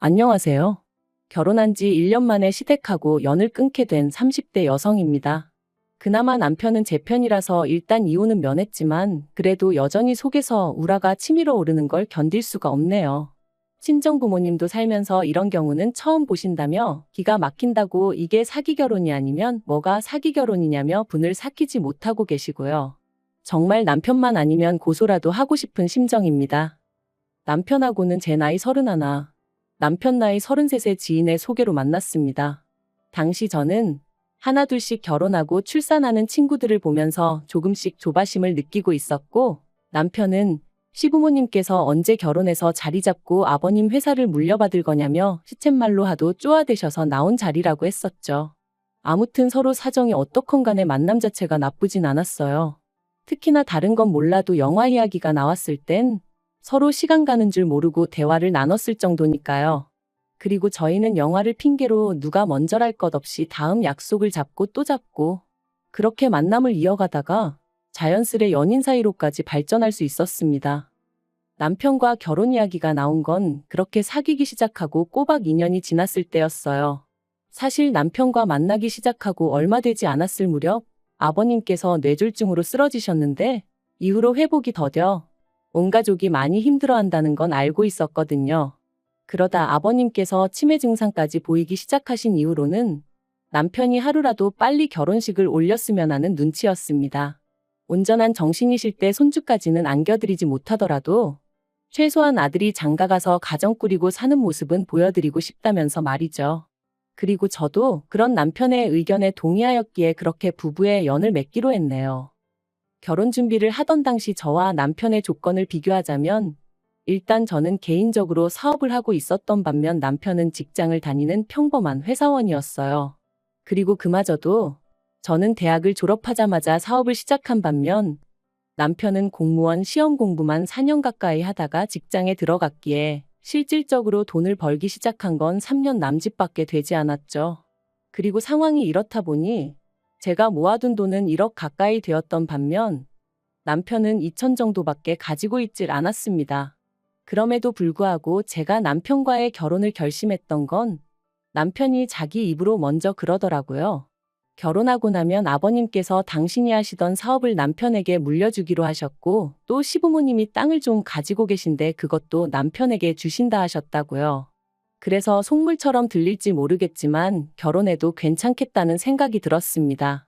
안녕하세요. 결혼한 지 1년 만에 시댁하고 연을 끊게 된 30대 여성입니다. 그나마 남편은 제 편이라서 일단 이혼은 면했지만 그래도 여전히 속에서 우라가 치밀어 오르는 걸 견딜 수가 없네요. 친정 부모님도 살면서 이런 경우는 처음 보신다며 기가 막힌다고 이게 사기 결혼이 아니면 뭐가 사기 결혼이냐며 분을 삭히지 못하고 계시고요. 정말 남편만 아니면 고소라도 하고 싶은 심정입니다. 남편하고는 제 나이 31, 남편 나이 33의 지인의 소개로 만났습니다. 당시 저는 하나둘씩 결혼하고 출산하는 친구들을 보면서 조금씩 조바심을 느끼고 있었고, 남편은 시부모님께서 언제 결혼해서 자리 잡고 아버님 회사를 물려받을 거냐며 시쳇말로 하도 쪼아대셔서 나온 자리라고 했었죠. 아무튼 서로 사정이 어떻건 간에 만남 자체가 나쁘진 않았어요. 특히나 다른 건 몰라도 영화 이야기가 나왔을 땐 서로 시간 가는 줄 모르고 대화를 나눴을 정도니까요. 그리고 저희는 영화를 핑계로 누가 먼저랄 것 없이 다음 약속을 잡고 또 잡고 그렇게 만남을 이어가다가 자연스레 연인 사이로까지 발전할 수 있었습니다. 남편과 결혼 이야기가 나온 건 그렇게 사귀기 시작하고 꼬박 2년이 지났을 때였어요. 사실 남편과 만나기 시작하고 얼마 되지 않았을 무렵 아버님께서 뇌졸중으로 쓰러지셨는데 이후로 회복이 더뎌 온 가족이 많이 힘들어한다는 건 알고 있었거든요. 그러다 아버님께서 치매 증상까지 보이기 시작하신 이후로는 남편이 하루라도 빨리 결혼식을 올렸으면 하는 눈치였습니다. 온전한 정신이실 때 손주까지는 안겨드리지 못하더라도 최소한 아들이 장가가서 가정 꾸리고 사는 모습은 보여드리고 싶다면서 말이죠. 그리고 저도 그런 남편의 의견에 동의하였기에 그렇게 부부의 연을 맺기로 했네요. 결혼 준비를 하던 당시 저와 남편의 조건을 비교하자면 일단 저는 개인적으로 사업을 하고 있었던 반면 남편은 직장을 다니는 평범한 회사원이었어요. 그리고 그마저도 저는 대학을 졸업하자마자 사업을 시작한 반면 남편은 공무원 시험 공부만 4년 가까이 하다가 직장에 들어갔기에 실질적으로 돈을 벌기 시작한 건 3년 남짓밖에 되지 않았죠. 그리고 상황이 이렇다 보니 제가 모아둔 돈은 1억 가까이 되었던 반면 남편은 2천 정도밖에 가지고 있질 않았습니다. 그럼에도 불구하고 제가 남편과의 결혼을 결심했던 건 남편이 자기 입으로 먼저 그러더라고요. 결혼하고 나면 아버님께서 당신이 하시던 사업을 남편에게 물려주기로 하셨고 또 시부모님이 땅을 좀 가지고 계신데 그것도 남편에게 주신다 하셨다고요. 그래서 속물처럼 들릴지 모르겠지만 결혼해도 괜찮겠다는 생각이 들었습니다.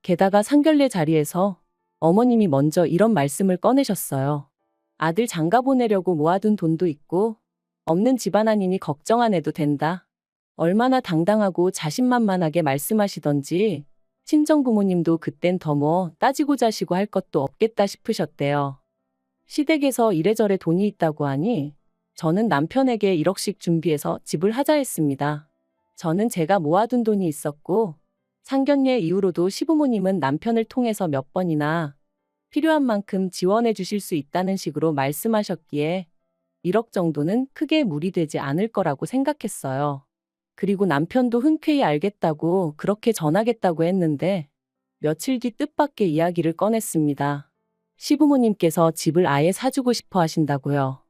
게다가 상견례 자리에서 어머님이 먼저 이런 말씀을 꺼내셨어요. 아들 장가 보내려고 모아둔 돈도 있고 없는 집안 아니니 걱정 안 해도 된다. 얼마나 당당하고 자신만만하게 말씀하시던지 친정 부모님도 그땐 더 뭐 따지고 자시고 할 것도 없겠다 싶으셨대요. 시댁에서 이래저래 돈이 있다고 하니 저는 남편에게 1억씩 준비해서 집을 하자 했습니다. 저는 제가 모아둔 돈이 있었고 상견례 이후로도 시부모님은 남편을 통해서 몇 번이나 필요한 만큼 지원해 주실 수 있다는 식으로 말씀하셨기에 1억 정도는 크게 무리되지 않을 거라고 생각했어요. 그리고 남편도 흔쾌히 알겠다고 그렇게 전하겠다고 했는데 며칠 뒤 뜻밖의 이야기를 꺼냈습니다. 시부모님께서 집을 아예 사주고 싶어 하신다고요.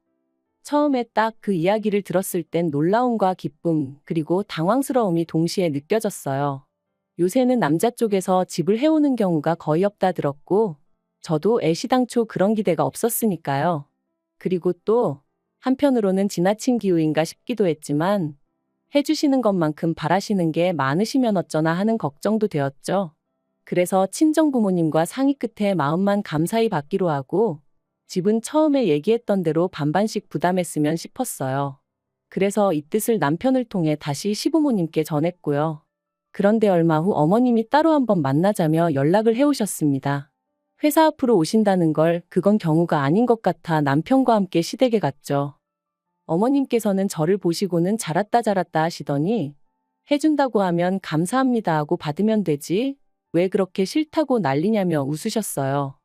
처음에 딱 그 이야기를 들었을 땐 놀라움과 기쁨 그리고 당황스러움이 동시에 느껴졌어요. 요새는 남자 쪽에서 집을 해오는 경우가 거의 없다 들었고 저도 애시당초 그런 기대가 없었으니까요. 그리고 또 한편으로는 지나친 기우인가 싶기도 했지만 해주시는 것만큼 바라시는 게 많으시면 어쩌나 하는 걱정도 되었죠. 그래서 친정 부모님과 상의 끝에 마음만 감사히 받기로 하고 집은 처음에 얘기했던 대로 반반씩 부담했으면 싶었어요. 그래서 이 뜻을 남편을 통해 다시 시부모님께 전했고요. 그런데 얼마 후 어머님이 따로 한번 만나자며 연락을 해오셨습니다. 회사 앞으로 오신다는 걸 그건 경우가 아닌 것 같아 남편과 함께 시댁에 갔죠. 어머님께서는 저를 보시고는 잘했다 잘했다 하시더니 해준다고 하면 감사합니다 하고 받으면 되지 왜 그렇게 싫다고 난리냐며 웃으셨어요.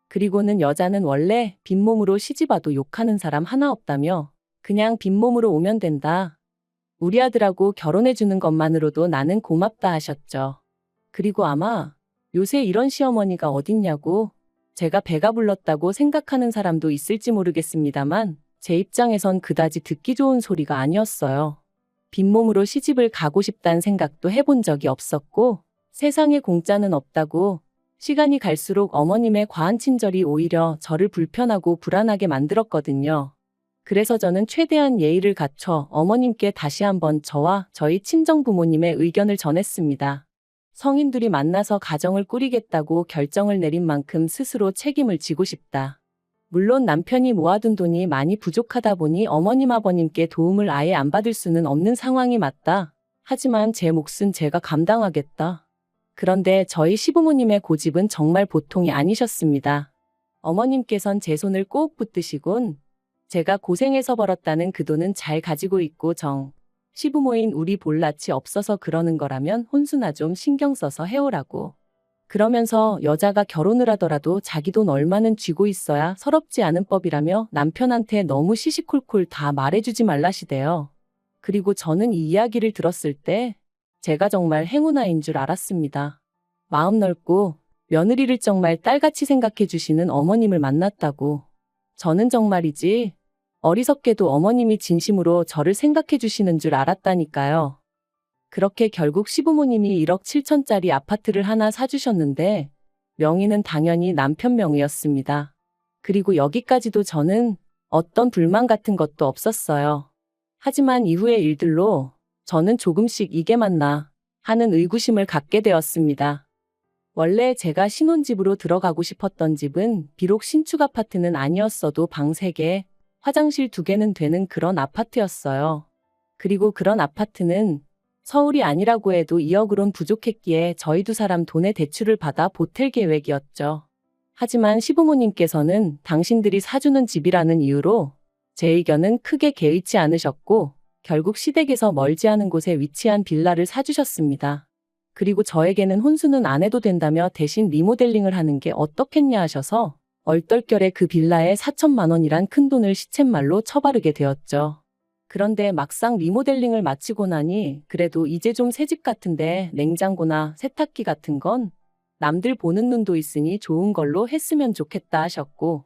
그리고는 여자는 원래 빈몸으로 시집와도 욕하는 사람 하나 없다며 그냥 빈몸으로 오면 된다. 우리 아들하고 결혼해주는 것만으로도 나는 고맙다 하셨죠. 그리고 아마 요새 이런 시어머니가 어딨냐고 제가 배가 불렀다고 생각하는 사람도 있을지 모르겠습니다만 제 입장에선 그다지 듣기 좋은 소리가 아니었어요. 빈몸으로 시집을 가고 싶다는 생각도 해본 적이 없었고 세상에 공짜는 없다고 시간이 갈수록 어머님의 과한 친절이 오히려 저를 불편하고 불안하게 만들었거든요. 그래서 저는 최대한 예의를 갖춰 어머님께 다시 한번 저와 저희 친정부모님의 의견을 전했습니다. 성인들이 만나서 가정을 꾸리겠다고 결정을 내린 만큼 스스로 책임을 지고 싶다. 물론 남편이 모아둔 돈이 많이 부족하다 보니 어머님 아버님께 도움을 아예 안 받을 수는 없는 상황이 맞다. 하지만 제 몫은 제가 감당하겠다. 그런데 저희 시부모님의 고집은 정말 보통이 아니셨습니다. 어머님께선 제 손을 꼭 붙드시곤 제가 고생해서 벌었다는 그 돈은 잘 가지고 있고 시부모인 우리 볼낯이 없어서 그러는 거라면 혼수나 좀 신경 써서 해오라고. 그러면서 여자가 결혼을 하더라도 자기 돈 얼마는 쥐고 있어야 서럽지 않은 법이라며 남편한테 너무 시시콜콜 다 말해주지 말라시대요. 그리고 저는 이 이야기를 들었을 때 제가 정말 행운아인 줄 알았습니다. 마음 넓고 며느리를 정말 딸같이 생각해 주시는 어머님을 만났다고. 저는 정말이지 어리석게도 어머님이 진심으로 저를 생각해 주시는 줄 알았다니까요. 그렇게 결국 시부모님이 1억 7천짜리 아파트를 하나 사주셨는데 명의는 당연히 남편 명의였습니다. 그리고 여기까지도 저는 어떤 불만 같은 것도 없었어요. 하지만 이후의 일들로 저는 조금씩 이게 맞나 하는 의구심을 갖게 되었습니다. 원래 제가 신혼집으로 들어가고 싶었던 집은 비록 신축 아파트는 아니었어도 방 3개, 화장실 2개는 되는 그런 아파트였어요. 그리고 그런 아파트는 서울이 아니라고 해도 2억으론 부족했기에 저희 2사람 돈의 대출을 받아 보탤 계획이었죠. 하지만 시부모님께서는 당신들이 사주는 집이라는 이유로 제 의견은 크게 개의치 않으셨고 결국 시댁에서 멀지 않은 곳에 위치한 빌라를 사주셨습니다. 그리고 저에게는 혼수는 안 해도 된다며 대신 리모델링을 하는 게 어떻겠냐 하셔서 얼떨결에 그 빌라에 4천만 원이란 큰돈을 시쳇말로 쳐바르게 되었죠. 그런데 막상 리모델링을 마치고 나니 그래도 이제 좀 새집 같은데 냉장고나 세탁기 같은 건 남들 보는 눈도 있으니 좋은 걸로 했으면 좋겠다 하셨고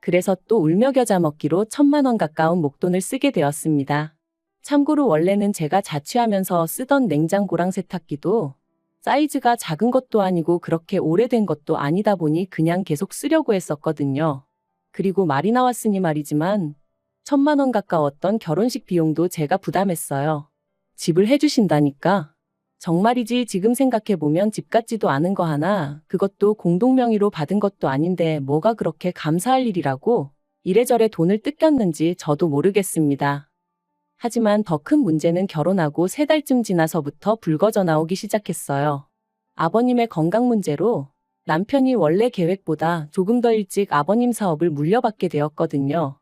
그래서 또 울며 겨자 먹기로 1,000만 원 가까운 목돈을 쓰게 되었습니다. 참고로 원래는 제가 자취하면서 쓰던 냉장고랑 세탁기도 사이즈가 작은 것도 아니고 그렇게 오래된 것도 아니다 보니 그냥 계속 쓰려고 했었거든요. 그리고 말이 나왔으니 말이지만 1,000만 원 가까웠던 결혼식 비용도 제가 부담했어요. 집을 해주신다니까. 정말이지 지금 생각해보면 집 같지도 않은 거 하나, 그것도 공동명의로 받은 것도 아닌데 뭐가 그렇게 감사할 일이라고 이래저래 돈을 뜯겼는지 저도 모르겠습니다. 하지만 더 큰 문제는 결혼하고 3달쯤 지나서부터 불거져 나오기 시작했어요. 아버님의 건강 문제로 남편이 원래 계획보다 조금 더 일찍 아버님 사업을 물려받게 되었거든요.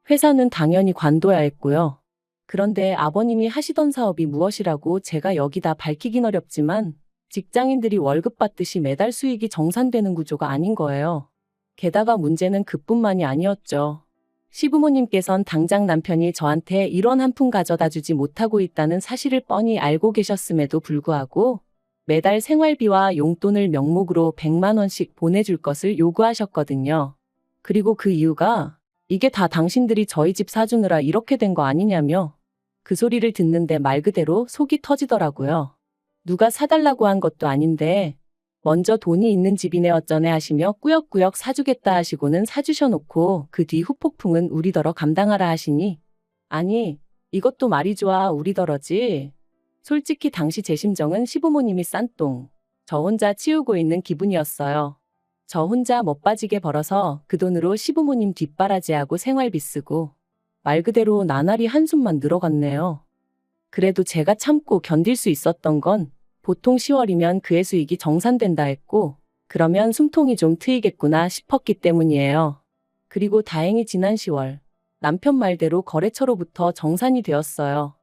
회사는 당연히 관둬야 했고요. 그런데 아버님이 하시던 사업이 무엇이라고 제가 여기다 밝히긴 어렵지만 직장인들이 월급 받듯이 매달 수익이 정산되는 구조가 아닌 거예요. 게다가 문제는 그뿐만이 아니었죠. 시부모님께선 당장 남편이 저한테 1원 한 푼 가져다 주지 못하고 있다는 사실을 뻔히 알고 계셨음에도 불구하고 매달 생활비와 용돈을 명목으로 100만 원씩 보내줄 것을 요구하셨거든요. 그리고 그 이유가 이게 다 당신들이 저희 집 사주느라 이렇게 된 거 아니냐며 그 소리를 듣는데 말 그대로 속이 터지더라고요. 누가 사달라고 한 것도 아닌데 먼저 돈이 있는 집이네 어쩌네 하시며 꾸역꾸역 사주겠다 하시고는 사주셔놓고 그 뒤 후폭풍은 우리더러 감당하라 하시니 아니 이것도 말이 좋아 우리더러지. 솔직히 당시 제 심정은 시부모님이 싼 똥 저 혼자 치우고 있는 기분이었어요. 저 혼자 멋빠지게 벌어서 그 돈으로 시부모님 뒷바라지하고 생활비 쓰고 말 그대로 나날이 한숨만 늘어갔네요. 그래도 제가 참고 견딜 수 있었던 건 보통 10월이면 그의 수익이 정산된다 했고 그러면 숨통이 좀 트이겠구나 싶었기 때문이에요. 그리고 다행히 지난 10월 남편 말대로 거래처로부터 정산이 되었어요.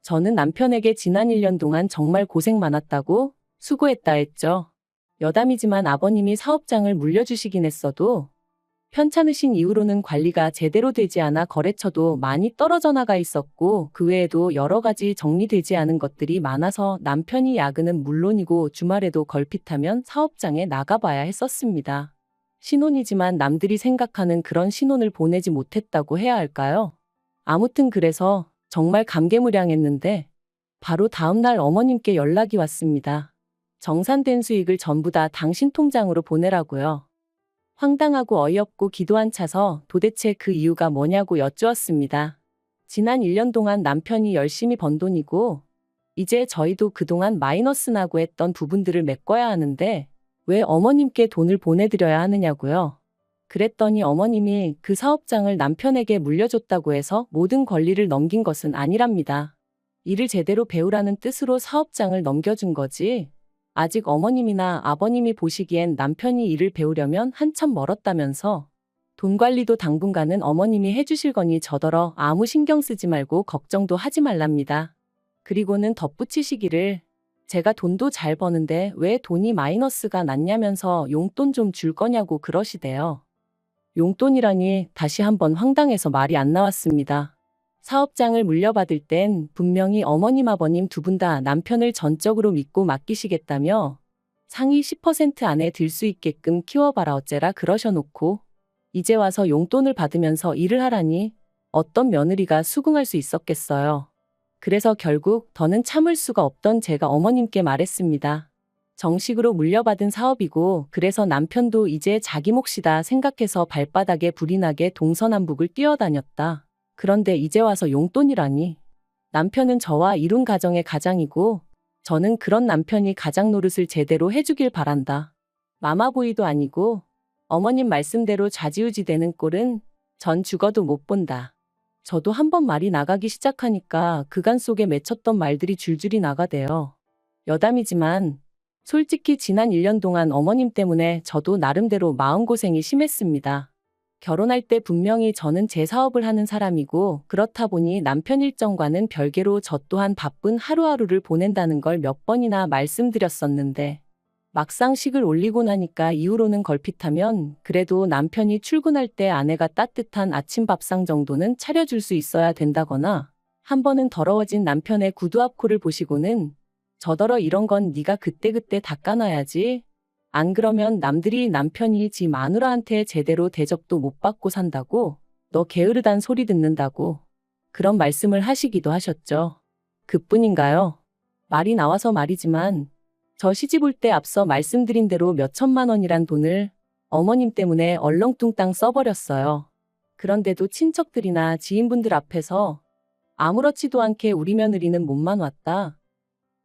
저는 남편에게 지난 1년 동안 정말 고생 많았다고 수고했다 했죠. 여담이지만 아버님이 사업장을 물려주시긴 했어도 편찮으신 이후로는 관리가 제대로 되지 않아 거래처도 많이 떨어져 나가 있었고 그 외에도 여러 가지 정리되지 않은 것들이 많아서 남편이 야근은 물론이고 주말에도 걸핏하면 사업장에 나가봐야 했었습니다. 신혼이지만 남들이 생각하는 그런 신혼을 보내지 못했다고 해야 할까요? 아무튼 그래서 정말 감개무량했는데 바로 다음날 어머님께 연락이 왔습니다. 정산된 수익을 전부 다 당신 통장으로 보내라고요. 황당하고 어이없고 기도 안 차서 도대체 그 이유가 뭐냐고 여쭈었습니다. 지난 1년 동안 남편이 열심히 번 돈이고 이제 저희도 그동안 마이너스 나고 했던 부분들을 메꿔야 하는데 왜 어머님께 돈을 보내드려야 하느냐고요. 그랬더니 어머님이 그 사업장을 남편에게 물려줬다고 해서 모든 권리를 넘긴 것은 아니랍니다. 일을 제대로 배우라는 뜻으로 사업장을 넘겨준 거지. 아직 어머님이나 아버님이 보시기엔 남편이 일을 배우려면 한참 멀었다면서 돈 관리도 당분간은 어머님이 해주실 거니 저더러 아무 신경 쓰지 말고 걱정도 하지 말랍니다. 그리고는 덧붙이시기를 제가 돈도 잘 버는데 왜 돈이 마이너스가 났냐면서 용돈 좀 줄 거냐고 그러시대요. 용돈이라니 다시 한번 황당해서 말이 안 나왔습니다. 사업장을 물려받을 땐 분명히 어머님 아버님 두 분 다 남편을 전적으로 믿고 맡기시겠다며 상위 10% 안에 들 수 있게끔 키워봐라 어째라 그러셔놓고 이제 와서 용돈을 받으면서 일을 하라니 어떤 며느리가 수긍할 수 있었겠어요. 그래서 결국 더는 참을 수가 없던 제가 어머님께 말했습니다. 정식으로 물려받은 사업이고 그래서 남편도 이제 자기 몫이다 생각해서 발바닥에 불이 나게 동서남북을 뛰어다녔다. 그런데 이제 와서 용돈이라니. 남편은 저와 이룬 가정의 가장이고 저는 그런 남편이 가장 노릇을 제대로 해주길 바란다. 마마보이도 아니고 어머님 말씀대로 좌지우지 되는 꼴은 전 죽어도 못 본다. 저도 한번 말이 나가기 시작하니까 그간 속에 맺혔던 말들이 줄줄이 나가대요. 여담이지만 솔직히 지난 1년 동안 어머님 때문에 저도 나름대로 마음고생이 심했습니다. 결혼할 때 분명히 저는 제 사업을 하는 사람이고 그렇다 보니 남편 일정과는 별개로 저 또한 바쁜 하루하루를 보낸다는 걸 몇 번이나 말씀드렸었는데 막상 식을 올리고 나니까 이후로는 걸핏하면 그래도 남편이 출근할 때 아내가 따뜻한 아침 밥상 정도는 차려줄 수 있어야 된다거나 한 번은 더러워진 남편의 구두 앞코를 보시고는 저더러 이런 건 네가 그때그때 닦아놔야지. 안 그러면 남들이 남편이 지 마누라한테 제대로 대접도 못 받고 산다고 너 게으르단 소리 듣는다고 그런 말씀을 하시기도 하셨죠. 그뿐인가요? 말이 나와서 말이지만 저 시집 올 때 앞서 말씀드린 대로 몇 천만 원이란 돈을 어머님 때문에 얼렁뚱땅 써버렸어요. 그런데도 친척들이나 지인분들 앞에서 아무렇지도 않게 우리 며느리는 몸만 왔다.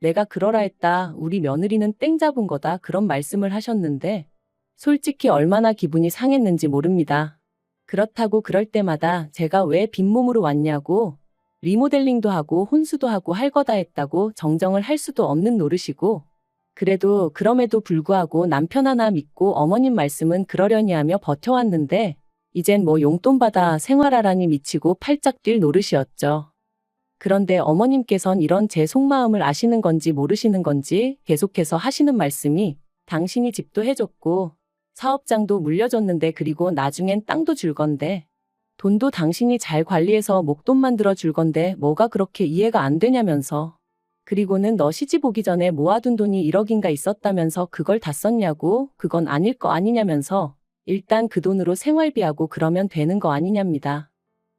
내가 그러라 했다. 우리 며느리는 땡 잡은 거다. 그런 말씀을 하셨는데 솔직히 얼마나 기분이 상했는지 모릅니다. 그렇다고 그럴 때마다 제가 왜 빈몸으로 왔냐고 리모델링도 하고 혼수도 하고 할 거다 했다고 정정을 할 수도 없는 노릇이고 그래도 그럼에도 불구하고 남편 하나 믿고 어머님 말씀은 그러려니 하며 버텨왔는데 이젠 뭐 용돈 받아 생활하라니 미치고 팔짝 뛸 노릇이었죠. 그런데 어머님께선 이런 제 속마음을 아시는 건지 모르시는 건지 계속해서 하시는 말씀이 당신이 집도 해줬고 사업장도 물려줬는데 그리고 나중엔 땅도 줄 건데 돈도 당신이 잘 관리해서 목돈 만들어 줄 건데 뭐가 그렇게 이해가 안 되냐면서 그리고는 너 시집 오기 전에 모아둔 돈이 1억인가 있었다면서 그걸 다 썼냐고 그건 아닐 거 아니냐면서 일단 그 돈으로 생활비하고 그러면 되는 거 아니냐입니다.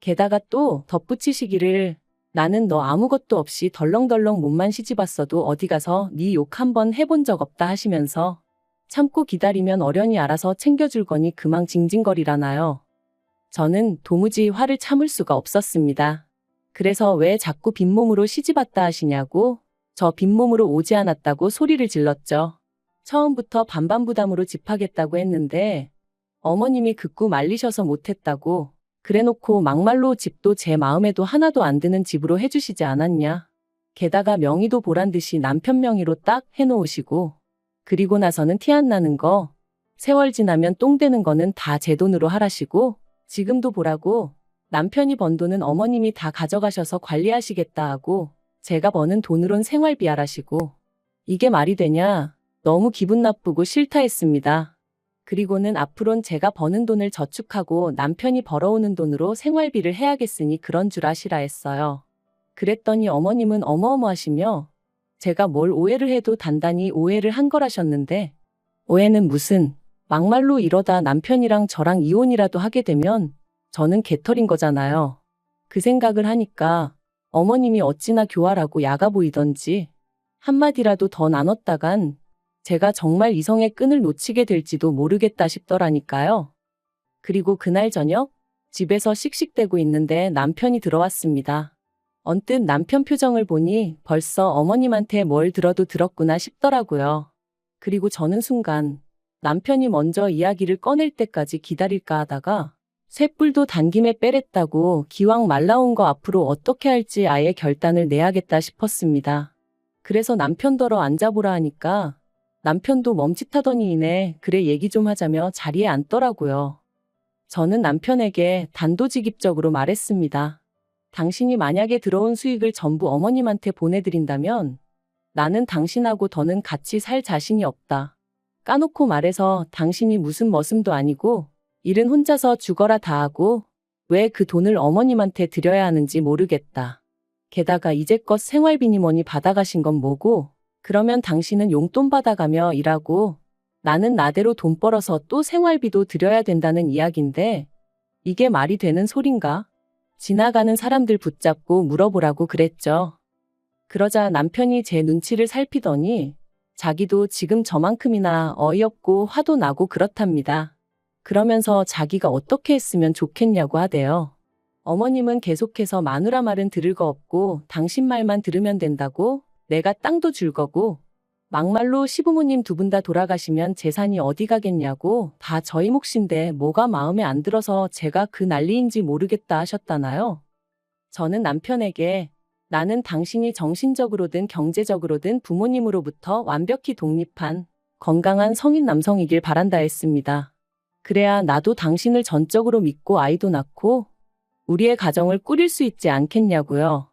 게다가 또 덧붙이시기를 나는 너 아무것도 없이 덜렁덜렁 몸만 시집 왔어도 어디 가서 네 욕 한번 해본 적 없다 하시면서 참고 기다리면 어련히 알아서 챙겨줄 거니 그만 징징거리라나요. 저는 도무지 화를 참을 수가 없었습니다. 그래서 왜 자꾸 빈몸으로 시집 왔다 하시냐고 저 빈몸으로 오지 않았다고 소리를 질렀죠. 처음부터 반반부담으로 집하겠다고 했는데 어머님이 극구 말리셔서 못했다고 그래놓고 막말로 집도 제 마음에도 하나도 안 드는 집으로 해주시지 않았냐. 게다가 명의도 보란듯이 남편 명의로 딱 해놓으시고 그리고 나서는 티 안 나는 거 세월 지나면 똥 되는 거는 다 제 돈으로 하라시고 지금도 보라고 남편이 번 돈은 어머님이 다 가져가셔서 관리하시겠다 하고 제가 버는 돈으론 생활비 하라시고 이게 말이 되냐. 너무 기분 나쁘고 싫다 했습니다. 그리고는 앞으론 제가 버는 돈을 저축하고 남편이 벌어오는 돈으로 생활비를 해야겠으니 그런 줄 아시라 했어요. 그랬더니 어머님은 어머어머하시며 제가 뭘 오해를 해도 단단히 오해를 한 거라셨는데 오해는 무슨 막말로 이러다 남편이랑 저랑 이혼이라도 하게 되면 저는 개털인 거잖아요. 그 생각을 하니까 어머님이 어찌나 교활하고 야가 보이던지 한마디라도 더 나눴다간 제가 정말 이성의 끈을 놓치게 될지도 모르겠다 싶더라니까요. 그리고 그날 저녁 집에서 씩씩대고 있는데 남편이 들어왔습니다. 언뜻 남편 표정을 보니 벌써 어머님한테 뭘 들어도 들었구나 싶더라고요. 그리고 저는 순간 남편이 먼저 이야기를 꺼낼 때까지 기다릴까 하다가 쇳불도 단김에 빼랬다고 기왕 말 나온 거 앞으로 어떻게 할지 아예 결단을 내야겠다 싶었습니다. 그래서 남편더러 앉아보라 하니까 남편도 멈칫하더니 이내 그래 얘기 좀 하자며 자리에 앉더라고요. 저는 남편에게 단도직입적으로 말했습니다. 당신이 만약에 들어온 수익을 전부 어머님한테 보내드린다면 나는 당신하고 더는 같이 살 자신이 없다. 까놓고 말해서 당신이 무슨 머슴도 아니고 일은 혼자서 죽어라 다 하고 왜 그 돈을 어머님한테 드려야 하는지 모르겠다. 게다가 이제껏 생활비니 뭐니 받아가신 건 뭐고 그러면 당신은 용돈 받아가며 일하고 나는 나대로 돈 벌어서 또 생활비도 드려야 된다는 이야기인데 이게 말이 되는 소린가? 지나가는 사람들 붙잡고 물어보라고 그랬죠. 그러자 남편이 제 눈치를 살피더니 자기도 지금 저만큼이나 어이없고 화도 나고 그렇답니다. 그러면서 자기가 어떻게 했으면 좋겠냐고 하대요. 어머님은 계속해서 마누라 말은 들을 거 없고 당신 말만 들으면 된다고 내가 땅도 줄 거고 막말로 시부모님 두 분 다 돌아가시면 재산이 어디 가겠냐고 다 저희 몫인데 뭐가 마음에 안 들어서 제가 그 난리인지 모르겠다 하셨다나요? 저는 남편에게 나는 당신이 정신적으로든 경제적으로든 부모님으로부터 완벽히 독립한 건강한 성인 남성이길 바란다 했습니다. 그래야 나도 당신을 전적으로 믿고 아이도 낳고 우리의 가정을 꾸릴 수 있지 않겠냐고요.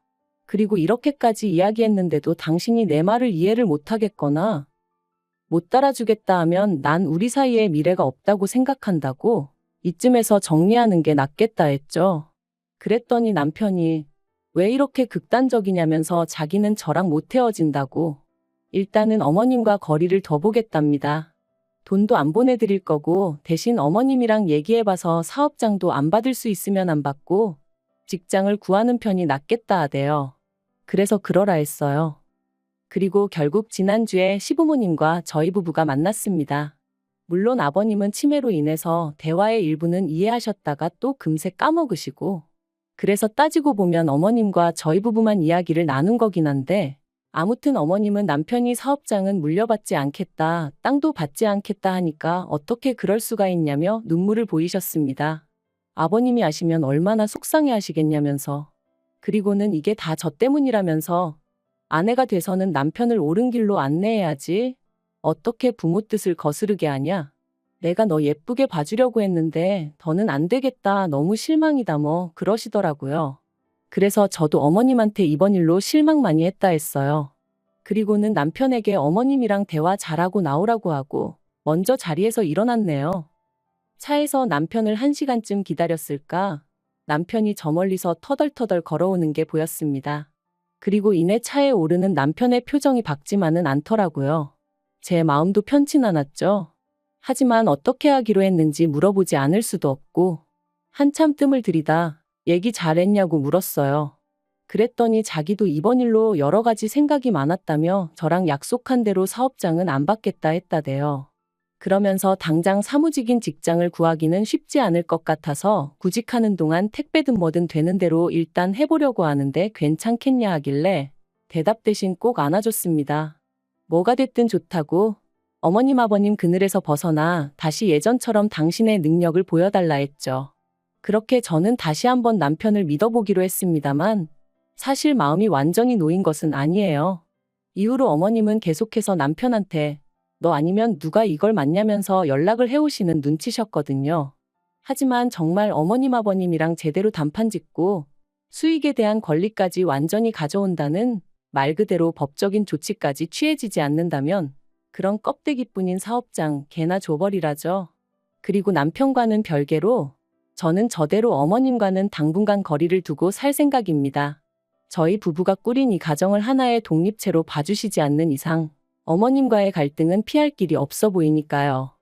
그리고 이렇게까지 이야기했는데도 당신이 내 말을 이해를 못하겠거나 못 따라주겠다 하면 난 우리 사이에 미래가 없다고 생각한다고 이쯤에서 정리하는 게 낫겠다 했죠. 그랬더니 남편이 왜 이렇게 극단적이냐면서 자기는 저랑 못 헤어진다고 일단은 어머님과 거리를 더 보겠답니다. 돈도 안 보내드릴 거고 대신 어머님이랑 얘기해봐서 사업장도 안 받을 수 있으면 안 받고 직장을 구하는 편이 낫겠다 하대요. 그래서 그러라 했어요. 그리고 결국 지난주에 시부모님과 저희 부부가 만났습니다. 물론 아버님은 치매로 인해서 대화의 일부는 이해하셨다가 또 금세 까먹으시고 그래서 따지고 보면 어머님과 저희 부부만 이야기를 나눈 거긴 한데 아무튼 어머님은 남편이 사업장은 물려받지 않겠다, 땅도 받지 않겠다 하니까 어떻게 그럴 수가 있냐며 눈물을 보이셨습니다. 아버님이 아시면 얼마나 속상해 하시겠냐면서. 그리고는 이게 다 저 때문이라면서 아내가 돼서는 남편을 옳은 길로 안내해야지. 어떻게 부모 뜻을 거스르게 하냐. 내가 너 예쁘게 봐주려고 했는데 더는 안 되겠다. 너무 실망이다 뭐 그러시더라고요. 그래서 저도 어머님한테 이번 일로 실망 많이 했다 했어요. 그리고는 남편에게 어머님이랑 대화 잘하고 나오라고 하고 먼저 자리에서 일어났네요. 차에서 남편을 1시간쯤 기다렸을까? 남편이 저 멀리서 터덜터덜 걸어오는 게 보였습니다. 그리고 이내 차에 오르는 남편의 표정이 밝지만은 않더라고요. 제 마음도 편치 않았죠. 하지만 어떻게 하기로 했는지 물어보지 않을 수도 없고 한참 뜸을 들이다 얘기 잘했냐고 물었어요. 그랬더니 자기도 이번 일로 여러 가지 생각이 많았다며 저랑 약속한 대로 사업장은 안 받겠다 했다대요. 그러면서 당장 사무직인 직장을 구하기는 쉽지 않을 것 같아서 구직하는 동안 택배든 뭐든 되는 대로 일단 해보려고 하는데 괜찮겠냐 하길래 대답 대신 꼭 안아줬습니다. 뭐가 됐든 좋다고 어머님 아버님 그늘에서 벗어나 다시 예전처럼 당신의 능력을 보여달라 했죠. 그렇게 저는 다시 한번 남편을 믿어보기로 했습니다만 사실 마음이 완전히 놓인 것은 아니에요. 이후로 어머님은 계속해서 남편한테 너 아니면 누가 이걸 맞냐면서 연락을 해오시는 눈치셨거든요. 하지만 정말 어머님 아버님이랑 제대로 단판 짓고 수익에 대한 권리까지 완전히 가져온다는 말 그대로 법적인 조치까지 취해지지 않는다면 그런 껍데기뿐인 사업장 개나 줘버리라죠. 그리고 남편과는 별개로 저는 저대로 어머님과는 당분간 거리를 두고 살 생각입니다. 저희 부부가 꾸린 이 가정을 하나의 독립체로 봐주시지 않는 이상 어머님과의 갈등은 피할 길이 없어 보이니까요.